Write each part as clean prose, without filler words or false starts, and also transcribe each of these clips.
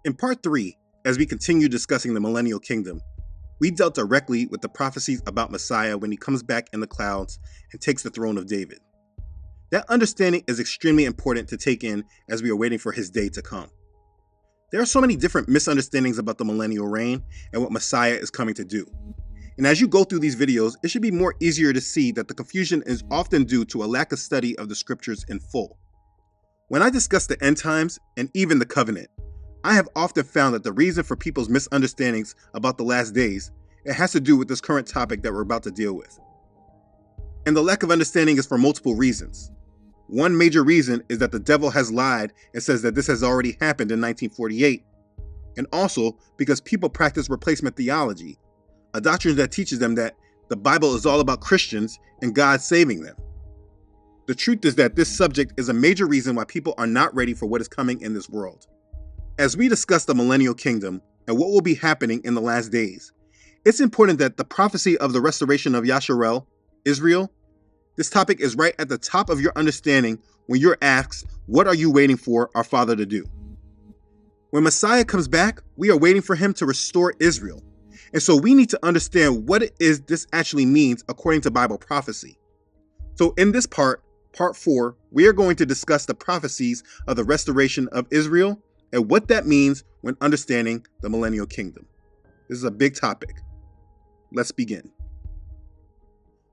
In part 3, as we continue discussing the millennial kingdom, we dealt directly with the prophecies about Messiah when he comes back in the clouds and takes the throne of David. That understanding is extremely important to take in as we are waiting for his day to come. There are so many different misunderstandings about the millennial reign and what Messiah is coming to do. And as you go through these videos, it should be more easier to see that the confusion is often due to a lack of study of the scriptures in full. When I discuss the end times and even the covenant, I have often found that the reason for people's misunderstandings about the last days, it has to do with this current topic that we're about to deal with. And the lack of understanding is for multiple reasons. One major reason is that the devil has lied and says that this has already happened in 1948, and also because people practice replacement theology, a doctrine that teaches them that the Bible is all about Christians and God saving them. The truth is that this subject is a major reason why people are not ready for what is coming in this world. As we discuss the millennial kingdom and what will be happening in the last days, it's important that the prophecy of the restoration of Yasharel, Israel, this topic is right at the top of your understanding when you're asked, what are you waiting for our Father to do? When Messiah comes back, we are waiting for him to restore Israel. And so we need to understand what it is this actually means according to Bible prophecy. So in this part 4, we are going to discuss the prophecies of the restoration of Israel and what that means when understanding the millennial kingdom. This is a big topic. Let's begin.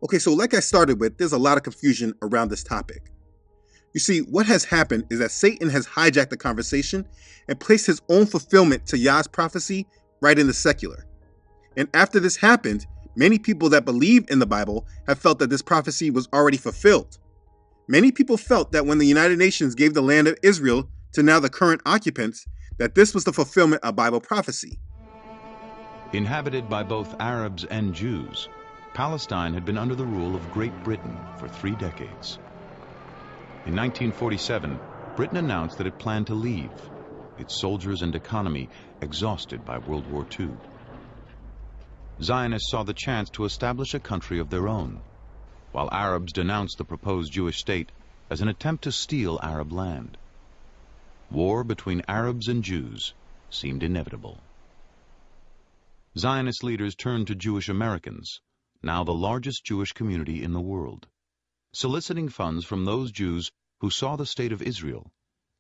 Okay, so like I started with, there's a lot of confusion around this topic. You see, what has happened is that Satan has hijacked the conversation and placed his own fulfillment to Yah's prophecy right in the secular. And after this happened, many people that believe in the Bible have felt that this prophecy was already fulfilled. Many people felt that when the United Nations gave the land of Israel to now the current occupants, that this was the fulfillment of Bible prophecy. Inhabited by both Arabs and Jews, Palestine had been under the rule of Great Britain for 3 decades. In 1947, Britain announced that it planned to leave, its soldiers and economy exhausted by World War II. Zionists saw the chance to establish a country of their own, while Arabs denounced the proposed Jewish state as an attempt to steal Arab land. War between Arabs and Jews seemed inevitable. Zionist leaders turned to Jewish Americans, now the largest Jewish community in the world, soliciting funds from those Jews who saw the state of Israel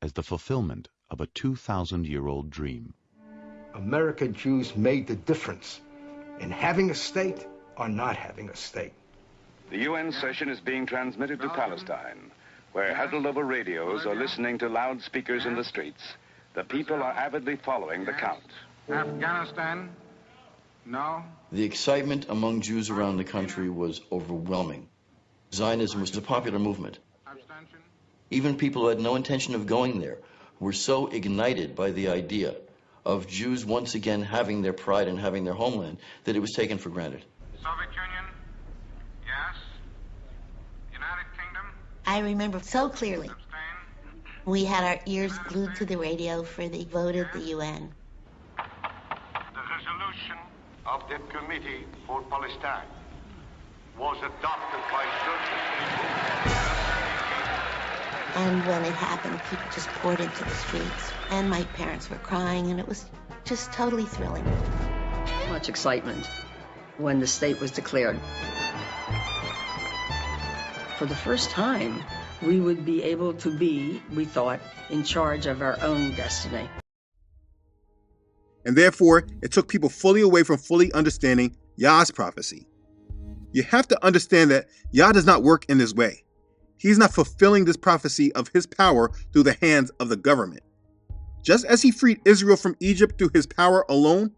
as the fulfillment of a 2,000-year-old dream. American Jews made the difference in having a state or not having a state. The UN session is being transmitted to Palestine, where huddled over radios or listening to loudspeakers in the streets, the people are avidly following the count. Afghanistan? No. The excitement among Jews around the country was overwhelming. Zionism was a popular movement. Abstention? Even people who had no intention of going there were so ignited by the idea of Jews once again having their pride and having their homeland that it was taken for granted. Soviet Union? Yes. United Kingdom? I remember so clearly. Abstain? We had our ears glued to the radio for the vote of the UN. The resolution of the Committee for Palestine was adopted by 30 people. And when it happened, people just poured into the streets. And my parents were crying, and it was just totally thrilling. Much excitement when the state was declared. For the first time, we would be able to be, we thought, in charge of our own destiny. And therefore, it took people fully away from fully understanding Yah's prophecy. You have to understand that Yah does not work in this way. He's not fulfilling this prophecy of his power through the hands of the government. Just as he freed Israel from Egypt through his power alone,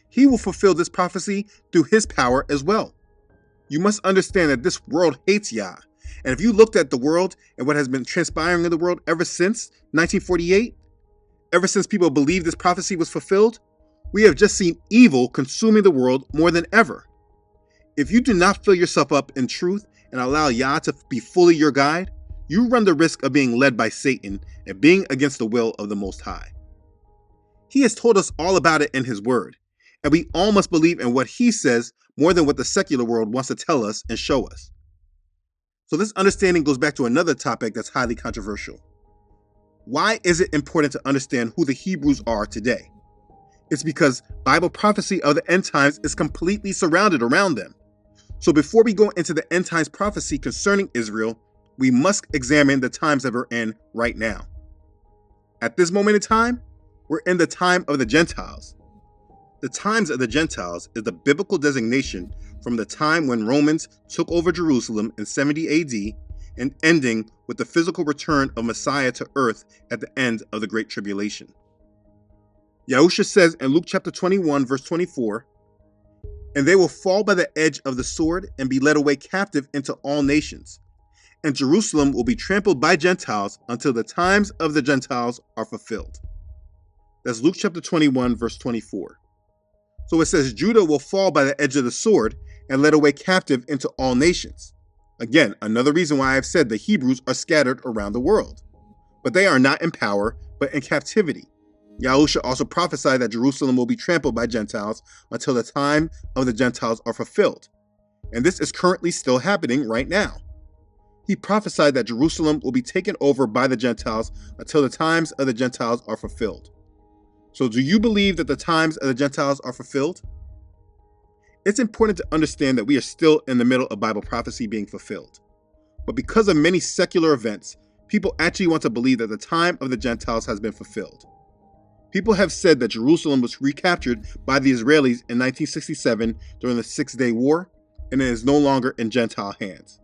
he will fulfill this prophecy through his power as well. You must understand that this world hates Yah. And if you looked at the world and what has been transpiring in the world ever since 1948, ever since people believed this prophecy was fulfilled, we have just seen evil consuming the world more than ever. If you do not fill yourself up in truth and allow Yah to be fully your guide, you run the risk of being led by Satan and being against the will of the Most High. He has told us all about it in his word, and we all must believe in what he says more than what the secular world wants to tell us and show us. So this understanding goes back to another topic that's highly controversial. Why is it important to understand who the Hebrews are today? It's because Bible prophecy of the end times is completely surrounded around them. So before we go into the end times prophecy concerning Israel, we must examine the times that we're in right now. At this moment in time, we're in the time of the Gentiles. The times of the Gentiles is the biblical designation from the time when Romans took over Jerusalem in 70 AD and ending with the physical return of Messiah to earth at the end of the Great Tribulation. Yahusha says in Luke chapter 21, verse 24, "And they will fall by the edge of the sword and be led away captive into all nations. And Jerusalem will be trampled by Gentiles until the times of the Gentiles are fulfilled." That's Luke chapter 21, verse 24. So it says Judah will fall by the edge of the sword and led away captive into all nations. Again, another reason why I've said the Hebrews are scattered around the world. But they are not in power, but in captivity. Yahusha also prophesied that Jerusalem will be trampled by Gentiles until the time of the Gentiles are fulfilled. And this is currently still happening right now. He prophesied that Jerusalem will be taken over by the Gentiles until the times of the Gentiles are fulfilled. So do you believe that the times of the Gentiles are fulfilled? It's important to understand that we are still in the middle of Bible prophecy being fulfilled. But because of many secular events, people actually want to believe that the time of the Gentiles has been fulfilled. People have said that Jerusalem was recaptured by the Israelis in 1967 during the Six-Day War, and it is no longer in Gentile hands.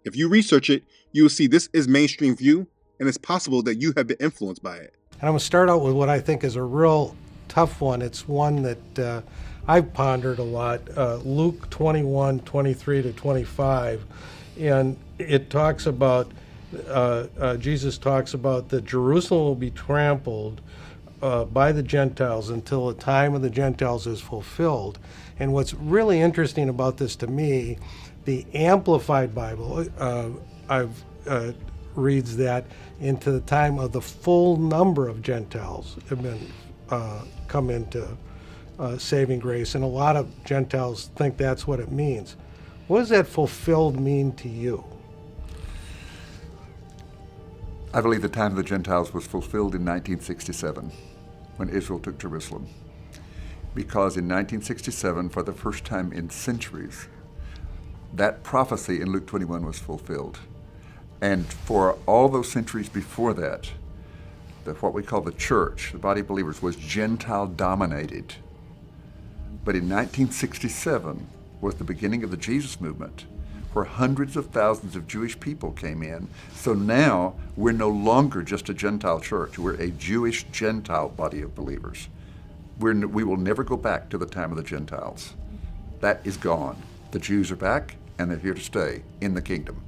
If you research it, you will see this is mainstream view, and it's possible that you have been influenced by it. And I'm going to start out with what I think is a real tough one. It's one that I've pondered a lot, Luke 21, 23 to 25. And it talks about, Jesus talks about that Jerusalem will be trampled by the Gentiles until the time of the Gentiles is fulfilled. And what's really interesting about this to me, the Amplified Bible, reads that into the time of the full number of Gentiles have been come into saving grace, and a lot of Gentiles think that's what it means. What does that fulfilled mean to you? I believe the time of the Gentiles was fulfilled in 1967 when Israel took Jerusalem, because in 1967, for the first time in centuries, that prophecy in Luke 21 was fulfilled. And for all those centuries before that, what we call the church, the body of believers, was Gentile dominated. But in 1967 was the beginning of the Jesus movement, where hundreds of thousands of Jewish people came in. So now we're no longer just a Gentile church. We're a Jewish Gentile body of believers. We will never go back to the time of the Gentiles. That is gone. The Jews are back, and they're here to stay in the kingdom.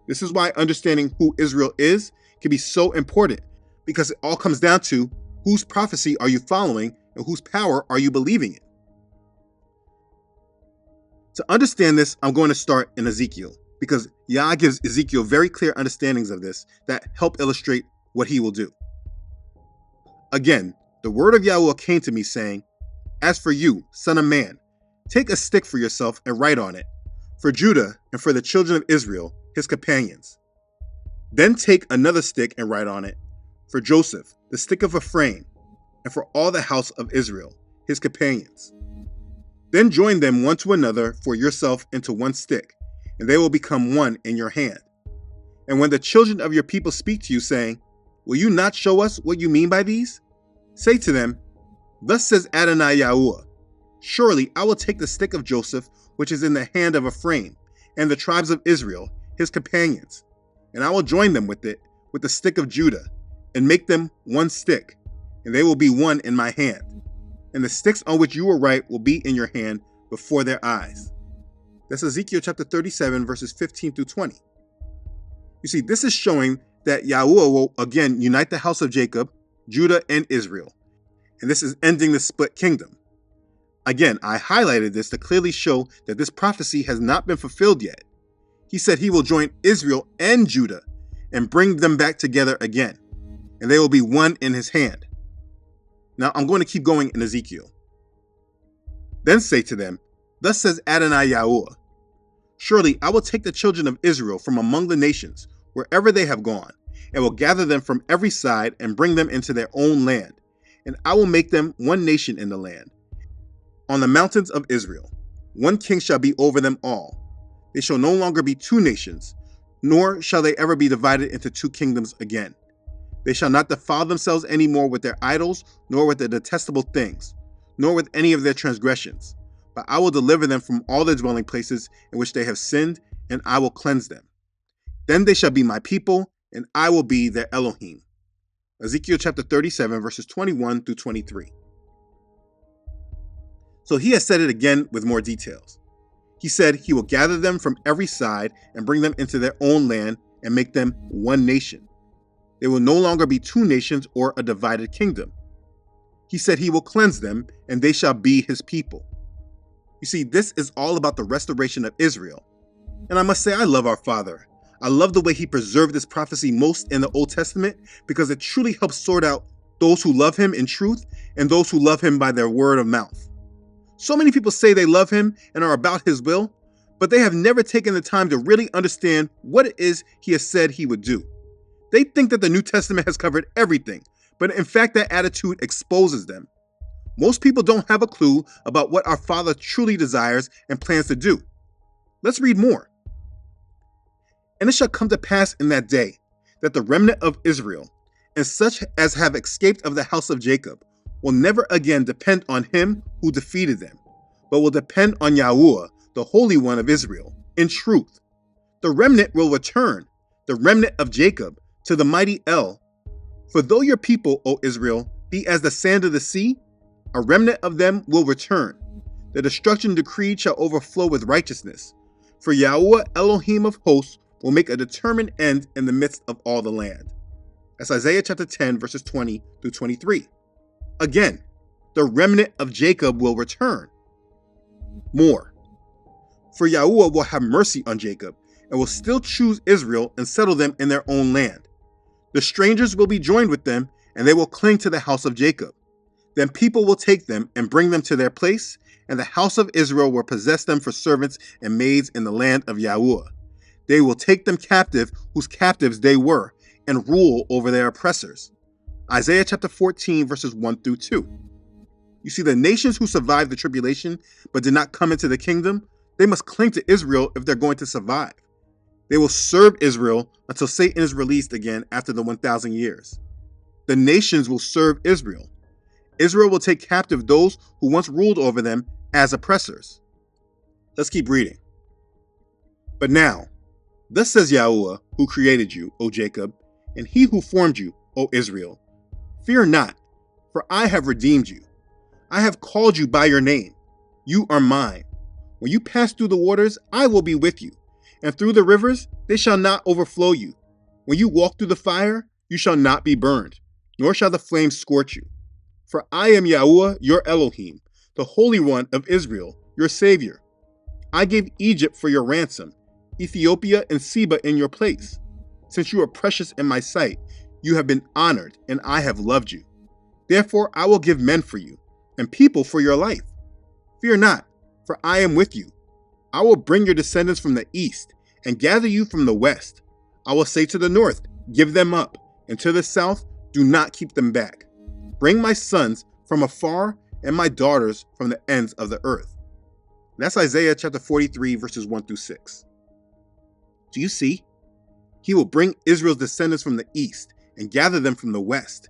This is why understanding who Israel is can be so important, because it all comes down to whose prophecy are you following and whose power are you believing in. To understand this, I'm going to start in Ezekiel, because Yah gives Ezekiel very clear understandings of this that help illustrate what he will do. Again, the word of Yahuah came to me saying, "As for you, son of man, take a stick for yourself and write on it, for Judah and for the children of Israel, his companions. Then take another stick and write on it, for Joseph, the stick of Ephraim, and for all the house of Israel, his companions. Then join them one to another for yourself into one stick, and they will become one in your hand. And when the children of your people speak to you, saying, 'Will you not show us what you mean by these?' say to them, 'Thus says Adonai Yahuah, surely I will take the stick of Joseph, which is in the hand of Ephraim, and the tribes of Israel, his companions, and I will join them with it, with the stick of Judah, and make them one stick, and they will be one in my hand. And the sticks on which you will write will be in your hand before their eyes.'" That's Ezekiel chapter 37, verses 15 through 20. You see, this is showing that Yahuah will again unite the house of Jacob, Judah, and Israel. And this is ending the split kingdom. Again, I highlighted this to clearly show that this prophecy has not been fulfilled yet. He said he will join Israel and Judah and bring them back together again, and they will be one in his hand. Now I'm going to keep going in Ezekiel. Then say to them, "Thus says Adonai Yahuah, surely I will take the children of Israel from among the nations, wherever they have gone, and will gather them from every side and bring them into their own land, and I will make them one nation in the land. On the mountains of Israel, one king shall be over them all. They shall no longer be two nations, nor shall they ever be divided into two kingdoms again. They shall not defile themselves any more with their idols, nor with their detestable things, nor with any of their transgressions. But I will deliver them from all their dwelling places in which they have sinned, and I will cleanse them. Then they shall be my people, and I will be their Elohim. Ezekiel chapter 37, verses 21 through 23. So he has said it again with more details. He said he will gather them from every side and bring them into their own land and make them one nation. They will no longer be two nations or a divided kingdom. He said he will cleanse them, and they shall be his people. You see, this is all about the restoration of Israel. And I must say, I love our Father. I love the way he preserved this prophecy most in the Old Testament, because it truly helps sort out those who love him in truth and those who love him by their word of mouth. So many people say they love him and are about his will, but they have never taken the time to really understand what it is he has said he would do. They think that the New Testament has covered everything, but in fact that attitude exposes them. Most people don't have a clue about what our Father truly desires and plans to do. Let's read more. And it shall come to pass in that day that the remnant of Israel, and such as have escaped of the house of Jacob, will never again depend on him who defeated them, but will depend on Yahuah, the Holy One of Israel, in truth. The remnant will return, the remnant of Jacob, to the mighty El. For though your people, O Israel, be as the sand of the sea, a remnant of them will return. The destruction decreed shall overflow with righteousness. For Yahuah Elohim of hosts will make a determined end in the midst of all the land. That's Isaiah chapter 10, verses 20 through 23. Again, the remnant of Jacob will return. More. For Yahuah will have mercy on Jacob, and will still choose Israel and settle them in their own land. The strangers will be joined with them, and they will cling to the house of Jacob. Then people will take them and bring them to their place, and the house of Israel will possess them for servants and maids in the land of Yahuah. They will take them captive, whose captives they were, and rule over their oppressors. Isaiah chapter 14, verses 1 through 2. You see, the nations who survived the tribulation but did not come into the kingdom, they must cling to Israel if they're going to survive. They will serve Israel until Satan is released again after the 1,000 years. The nations will serve Israel. Israel will take captive those who once ruled over them as oppressors. Let's keep reading. But now, thus says Yahuah, who created you, O Jacob, and he who formed you, O Israel, fear not, for I have redeemed you. I have called you by your name. You are mine. When you pass through the waters, I will be with you, and through the rivers, they shall not overflow you. When you walk through the fire, you shall not be burned, nor shall the flames scorch you. For I am Yahuah, your Elohim, the Holy One of Israel, your Savior. I gave Egypt for your ransom, Ethiopia and Seba in your place. Since you are precious in my sight, you have been honored, and I have loved you. Therefore I will give men for you, and people for your life. Fear not, for I am with you. I will bring your descendants from the east, and gather you from the west. I will say to the north, give them up, and to the south, do not keep them back. Bring my sons from afar, and my daughters from the ends of the earth. That's Isaiah chapter 43, verses 1 through 6. Do you see? He will bring Israel's descendants from the east, and gather them from the west.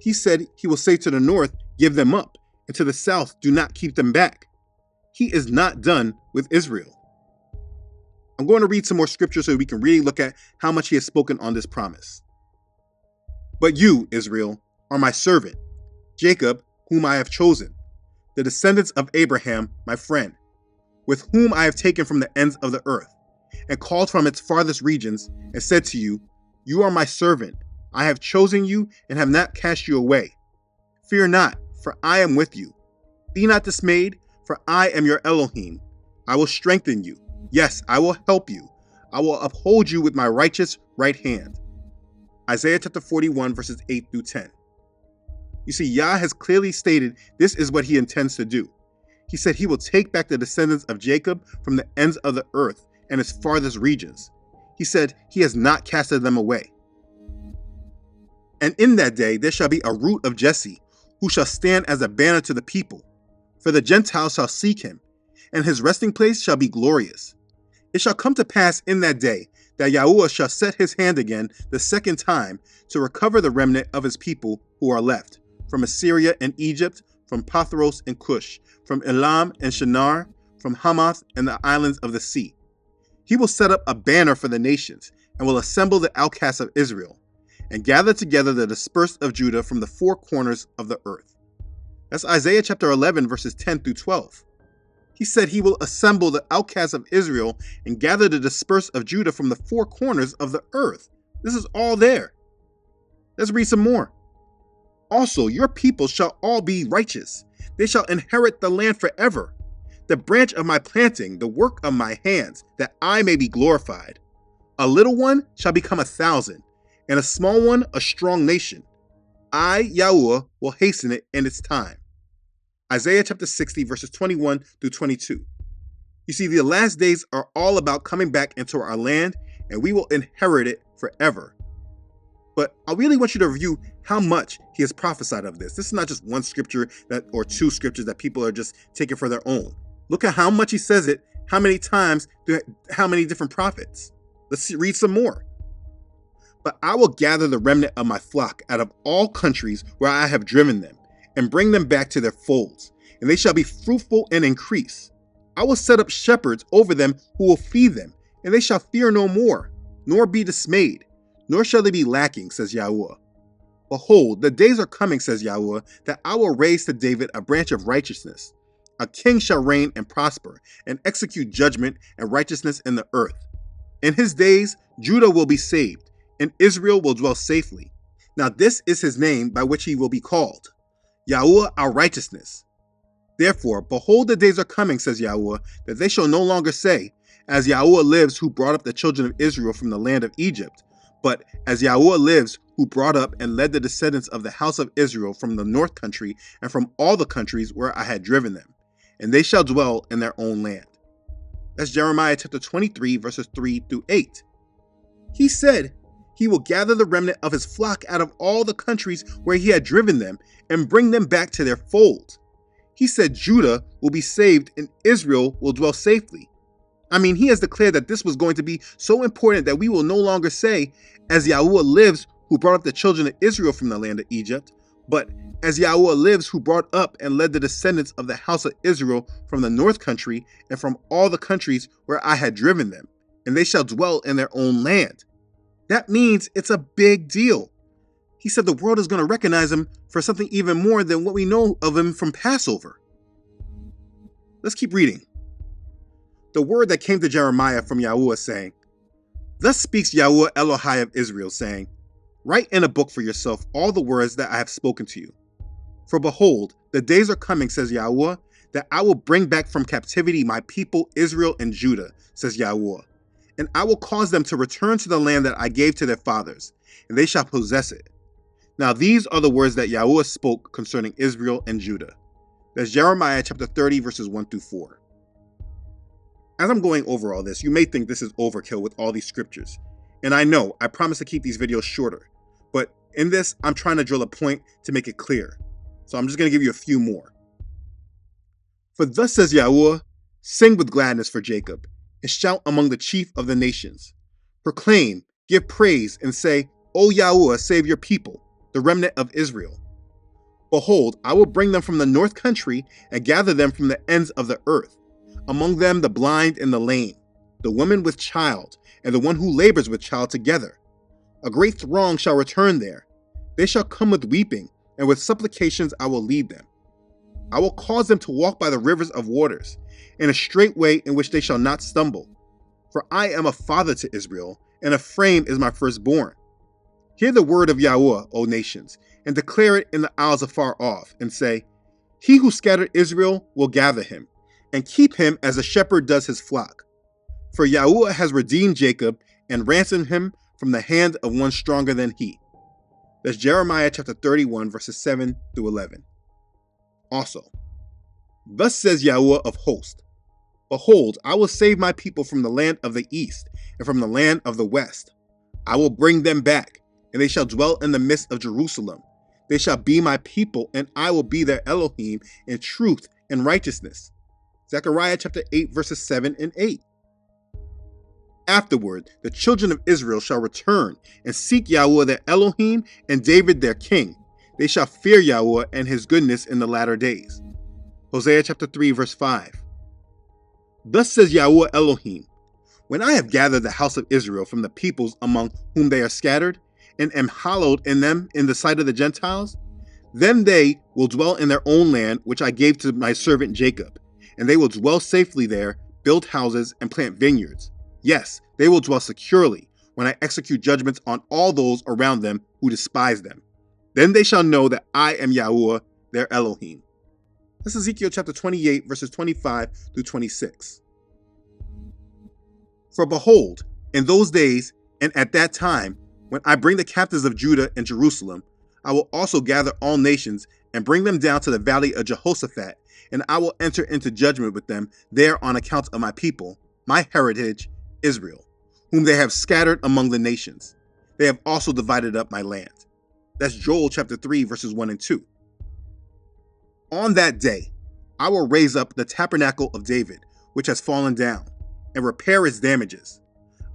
He said he will say to the north, give them up, and to the south, do not keep them back. He is not done with Israel. I'm going to read some more scripture so we can really look at how much he has spoken on this promise. But you, Israel, are my servant, Jacob, whom I have chosen, the descendants of Abraham, my friend, with whom I have taken from the ends of the earth, and called from its farthest regions, and said to you, you are my servant. I have chosen you and have not cast you away. Fear not, for I am with you. Be not dismayed, for I am your Elohim. I will strengthen you. Yes, I will help you. I will uphold you with my righteous right hand. Isaiah chapter 41, verses 8 through 10. You see, Yah has clearly stated this is what he intends to do. He said he will take back the descendants of Jacob from the ends of the earth and its farthest regions. He said he has not casted them away. And in that day there shall be a root of Jesse, who shall stand as a banner to the people. For the Gentiles shall seek him, and his resting place shall be glorious. It shall come to pass in that day that Yahuwah shall set his hand again the second time to recover the remnant of his people who are left, from Assyria and Egypt, from Pathros and Cush, from Elam and Shinar, from Hamath and the islands of the sea. He will set up a banner for the nations, and will assemble the outcasts of Israel, and gather together the dispersed of Judah from the four corners of the earth. That's Isaiah chapter 11, verses 10 through 12. He said he will assemble the outcasts of Israel and gather the dispersed of Judah from the four corners of the earth. This is all there. Let's read some more. Also, your people shall all be righteous. They shall inherit the land forever. The branch of my planting, the work of my hands, that I may be glorified. A little one shall become 1,000, and a small one a strong nation. I, Yahuwah, will hasten it in its time. Isaiah chapter 60, verses 21 through 22. You see, the last days are all about coming back into our land, and we will inherit it forever. But I really want you to review how much he has prophesied of this. This is not just one scripture or two scriptures that people are just taking for their own. Look at how much he says it, how many times, how many different prophets. Let's read some more. But I will gather the remnant of my flock out of all countries where I have driven them, and bring them back to their folds, and they shall be fruitful and increase. I will set up shepherds over them who will feed them, and they shall fear no more, nor be dismayed, nor shall they be lacking, says Yahuwah. Behold, the days are coming, says Yahuwah, that I will raise to David a branch of righteousness. A king shall reign and prosper, and execute judgment and righteousness in the earth. In his days, Judah will be saved, and Israel will dwell safely. Now this is his name by which he will be called, Yahuwah our righteousness. Therefore, behold, the days are coming, says Yahuwah, that they shall no longer say, as Yahuwah lives who brought up the children of Israel from the land of Egypt, but as Yahuwah lives who brought up and led the descendants of the house of Israel from the north country and from all the countries where I had driven them, and they shall dwell in their own land. That's Jeremiah chapter 23, verses 3 through 8. He said he will gather the remnant of his flock out of all the countries where he had driven them and bring them back to their fold. He said Judah will be saved and Israel will dwell safely. I mean, he has declared that this was going to be so important that we will no longer say, as Yahuwah lives who brought up the children of Israel from the land of Egypt, but as Yahuwah lives who brought up and led the descendants of the house of Israel from the north country and from all the countries where I had driven them, and they shall dwell in their own land. That means it's a big deal. He said the world is going to recognize him for something even more than what we know of him from Passover. Let's keep reading. The word that came to Jeremiah from Yahuwah saying, Thus speaks Yahuwah Elohai of Israel, saying, Write in a book for yourself all the words that I have spoken to you. For behold, the days are coming, says Yahuwah, that I will bring back from captivity my people Israel and Judah, says Yahuwah. And I will cause them to return to the land that I gave to their fathers, and they shall possess it. Now these are the words that Yahuwah spoke concerning Israel and Judah. That's Jeremiah chapter 30, verses 1 through 4. As I'm going over all this, you may think this is overkill with all these scriptures. And I know, I promise to keep these videos shorter. But in this, I'm trying to drill a point to make it clear. So I'm just going to give you a few more. For thus says Yahuwah, sing with gladness for Jacob, and shout among the chief of the nations. Proclaim, give praise, and say, O Yahuwah, save your people, the remnant of Israel. Behold, I will bring them from the north country and gather them from the ends of the earth. Among them the blind and the lame, the woman with child, and the one who labors with child together. A great throng shall return there. They shall come with weeping, and with supplications I will lead them. I will cause them to walk by the rivers of waters, in a straight way in which they shall not stumble. For I am a father to Israel, and Ephraim is my firstborn. Hear the word of Yahuwah, O nations, and declare it in the isles afar off, and say, He who scattered Israel will gather him, and keep him as a shepherd does his flock. For Yahuwah has redeemed Jacob, and ransomed him from the hand of one stronger than he. That's Jeremiah chapter 31, verses 7 through 11. Also, thus says Yahuwah of hosts, Behold, I will save my people from the land of the east, and from the land of the west. I will bring them back, and they shall dwell in the midst of Jerusalem. They shall be my people, and I will be their Elohim in truth and righteousness. Zechariah chapter 8, verses 7 and 8. Afterward, the children of Israel shall return and seek Yahuwah their Elohim and David their king. They shall fear Yahuwah and his goodness in the latter days. Hosea chapter 3, verse 5. Thus says Yahuwah Elohim, when I have gathered the house of Israel from the peoples among whom they are scattered, and am hallowed in them in the sight of the Gentiles, then they will dwell in their own land, which I gave to my servant Jacob, and they will dwell safely there, build houses, and plant vineyards. Yes, they will dwell securely when I execute judgments on all those around them who despise them. Then they shall know that I am Yahuwah, their Elohim. That's Ezekiel chapter 28, verses 25 through 26. For behold, in those days and at that time, when I bring the captives of Judah and Jerusalem, I will also gather all nations and bring them down to the valley of Jehoshaphat, and I will enter into judgment with them there on account of my people, my heritage, Israel, whom they have scattered among the nations. They have also divided up my land. That's Joel chapter 3, verses 1 and 2. On that day, I will raise up the tabernacle of David, which has fallen down, and repair its damages.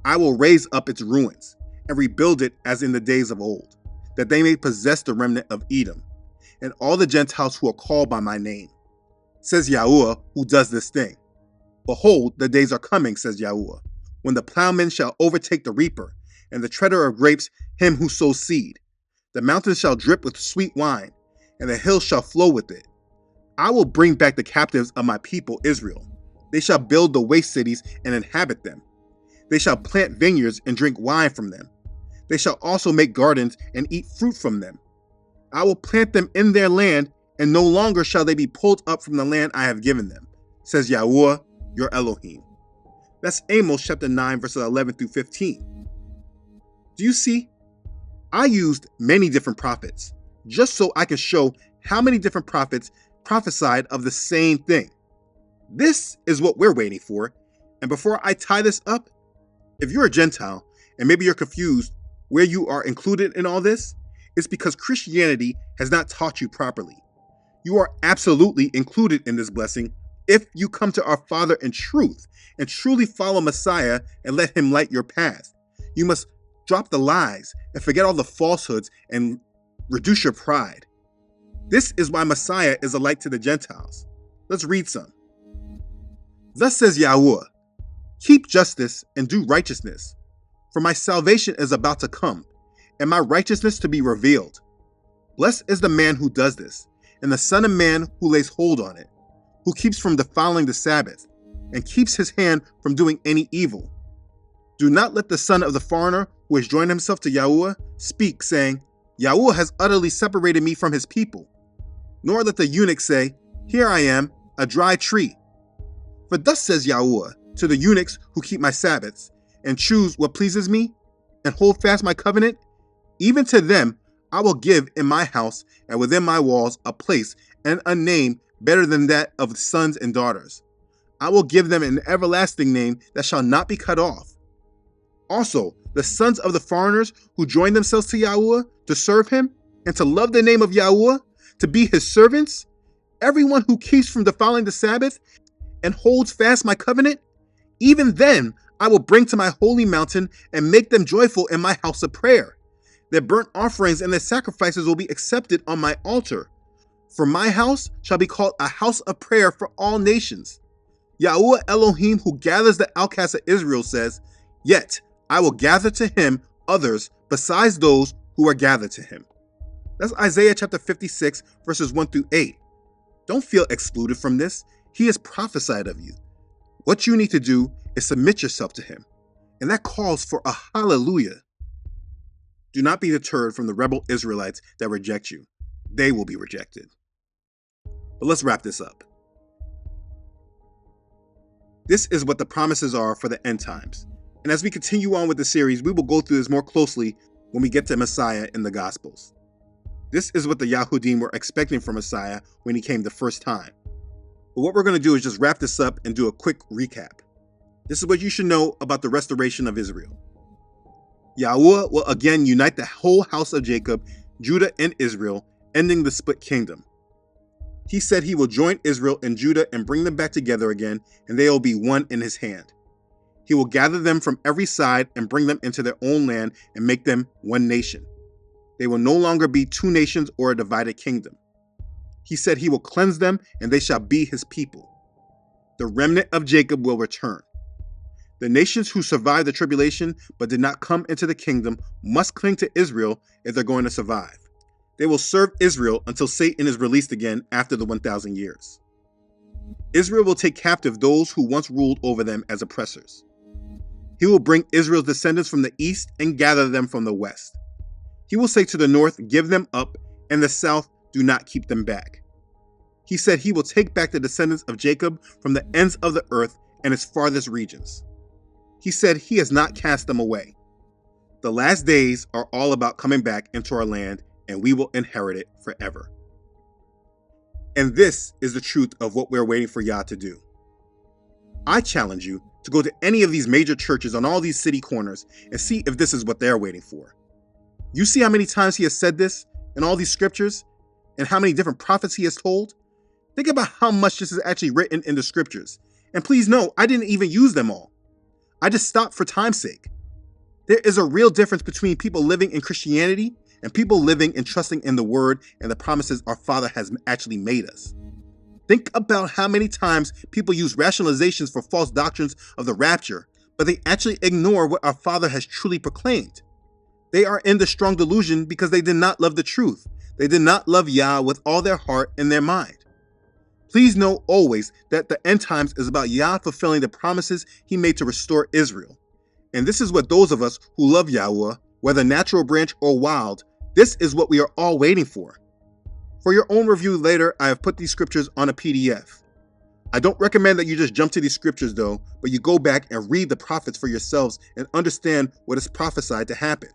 I will raise up its ruins, and rebuild it as in the days of old, that they may possess the remnant of Edom, and all the Gentiles who are called by my name. Says Yahuwah, who does this thing. Behold, the days are coming, says Yahuwah, when the plowman shall overtake the reaper, and the treader of grapes him who sows seed. The mountains shall drip with sweet wine, and the hills shall flow with it. I will bring back the captives of my people Israel. They shall build the waste cities and inhabit them. They shall plant vineyards and drink wine from them. They shall also make gardens and eat fruit from them. I will plant them in their land, and no longer shall they be pulled up from the land I have given them, says Yahuwah, your Elohim. That's Amos chapter 9, verses 11 through 15. Do you see? I used many different prophets, just so I can show how many different prophets prophesied of the same thing. This is what we're waiting for. And before I tie this up, if you're a Gentile, and maybe you're confused where you are included in all this, it's because Christianity has not taught you properly. You are absolutely included in this blessing if you come to our Father in truth and truly follow Messiah and let him light your path. You must drop the lies and forget all the falsehoods and reduce your pride. This is why Messiah is a light to the Gentiles. Let's read some. Thus says Yahuwah, keep justice and do righteousness, for my salvation is about to come, and my righteousness to be revealed. Blessed is the man who does this, and the Son of Man who lays hold on it, who keeps from defiling the Sabbath, and keeps his hand from doing any evil. Do not let the son of the foreigner who has joined himself to Yahuwah speak, saying, Yahuwah has utterly separated me from his people. Nor let the eunuch say, here I am, a dry tree. For thus says Yahuwah to the eunuchs who keep my Sabbaths, and choose what pleases me, and hold fast my covenant, even to them I will give in my house and within my walls a place and a name better than that of sons and daughters. I will give them an everlasting name that shall not be cut off. Also, the sons of the foreigners who join themselves to Yahuwah to serve him and to love the name of Yahuwah, to be his servants, everyone who keeps from defiling the Sabbath and holds fast my covenant, even then I will bring to my holy mountain and make them joyful in my house of prayer. Their burnt offerings and their sacrifices will be accepted on my altar. For my house shall be called a house of prayer for all nations. Yahuwah Elohim, who gathers the outcasts of Israel, says, yet I will gather to him others besides those who are gathered to him. That's Isaiah chapter 56, verses 1 through 8. Don't feel excluded from this. He has prophesied of you. What you need to do is submit yourself to him. And that calls for a hallelujah. Do not be deterred from the rebel Israelites that reject you. They will be rejected. But let's wrap this up. This is what the promises are for the end times. And as we continue on with the series, we will go through this more closely when we get to Messiah in the Gospels. This is what the Yahudim were expecting from Messiah when he came the first time. But what we're going to do is just wrap this up and do a quick recap. This is what you should know about the restoration of Israel. Yahuwah will again unite the whole house of Jacob, Judah, and Israel, ending the split kingdom. He said he will join Israel and Judah and bring them back together again, and they will be one in his hand. He will gather them from every side and bring them into their own land and make them one nation. They will no longer be two nations or a divided kingdom. He said he will cleanse them and they shall be his people. The remnant of Jacob will return. The nations who survived the tribulation but did not come into the kingdom must cling to Israel if they're going to survive. They will serve Israel until Satan is released again after the 1,000 years. Israel will take captive those who once ruled over them as oppressors. He will bring Israel's descendants from the east and gather them from the west. He will say to the north, give them up, and the south, do not keep them back. He said he will take back the descendants of Jacob from the ends of the earth and its farthest regions. He said he has not cast them away. The last days are all about coming back into our land, and we will inherit it forever. And this is the truth of what we're waiting for Yah to do. I challenge you to go to any of these major churches on all these city corners and see if this is what they're waiting for. You see how many times he has said this in all these scriptures and how many different prophets he has told? Think about how much this is actually written in the scriptures. And please know, I didn't even use them all. I just stopped for time's sake. There is a real difference between people living in Christianity and people living and trusting in the word and the promises our Father has actually made us. Think about how many times people use rationalizations for false doctrines of the rapture, but they actually ignore what our Father has truly proclaimed. They are in the strong delusion because they did not love the truth. They did not love Yah with all their heart and their mind. Please know always that the end times is about Yah fulfilling the promises he made to restore Israel. And this is what those of us who love Yahuah, whether natural branch or wild, this is what we are all waiting for. For your own review later, I have put these scriptures on a PDF. I don't recommend that you just jump to these scriptures though, but you go back and read the prophets for yourselves and understand what is prophesied to happen.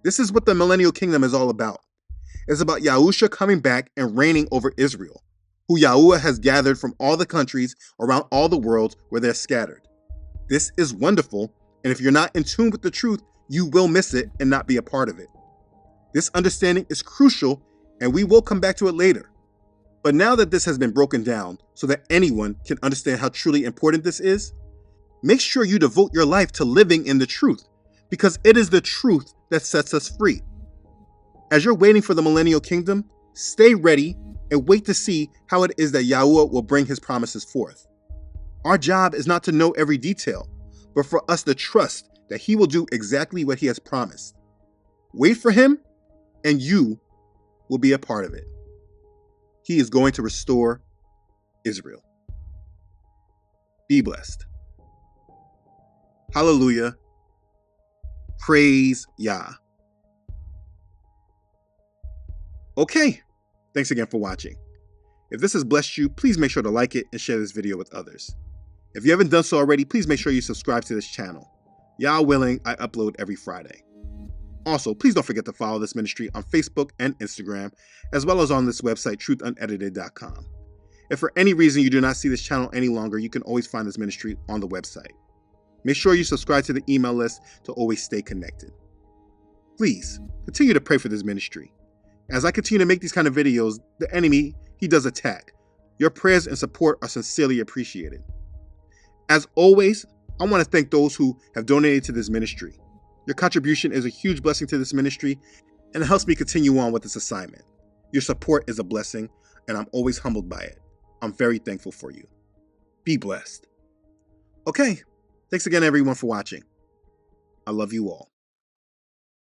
This is what the millennial kingdom is all about. It's about Yahusha coming back and reigning over Israel, who Yahuah has gathered from all the countries around all the world where they're scattered. This is wonderful, and if you're not in tune with the truth, you will miss it and not be a part of it. This understanding is crucial, and we will come back to it later. But now that this has been broken down so that anyone can understand how truly important this is, make sure you devote your life to living in the truth, because it is the truth that sets us free. As you're waiting for the millennial kingdom, stay ready and wait to see how it is that Yahuah will bring his promises forth. Our job is not to know every detail, but for us to trust that he will do exactly what he has promised. Wait for him, and you will be a part of it. He is going to restore Israel. Be blessed. Hallelujah. Praise Yah. Okay, thanks again for watching. If this has blessed you, please make sure to like it and share this video with others. If you haven't done so already, please make sure you subscribe to this channel. Yah willing, I upload every Friday. Also, please don't forget to follow this ministry on Facebook and Instagram, as well as on this website, truthunedited.com. If for any reason you do not see this channel any longer, you can always find this ministry on the website. Make sure you subscribe to the email list to always stay connected. Please, continue to pray for this ministry. As I continue to make these kind of videos, the enemy, he does attack. Your prayers and support are sincerely appreciated. As always, I want to thank those who have donated to this ministry. Your contribution is a huge blessing to this ministry, and it helps me continue on with this assignment. Your support is a blessing, and I'm always humbled by it. I'm very thankful for you. Be blessed. Okay, thanks again everyone for watching. I love you all.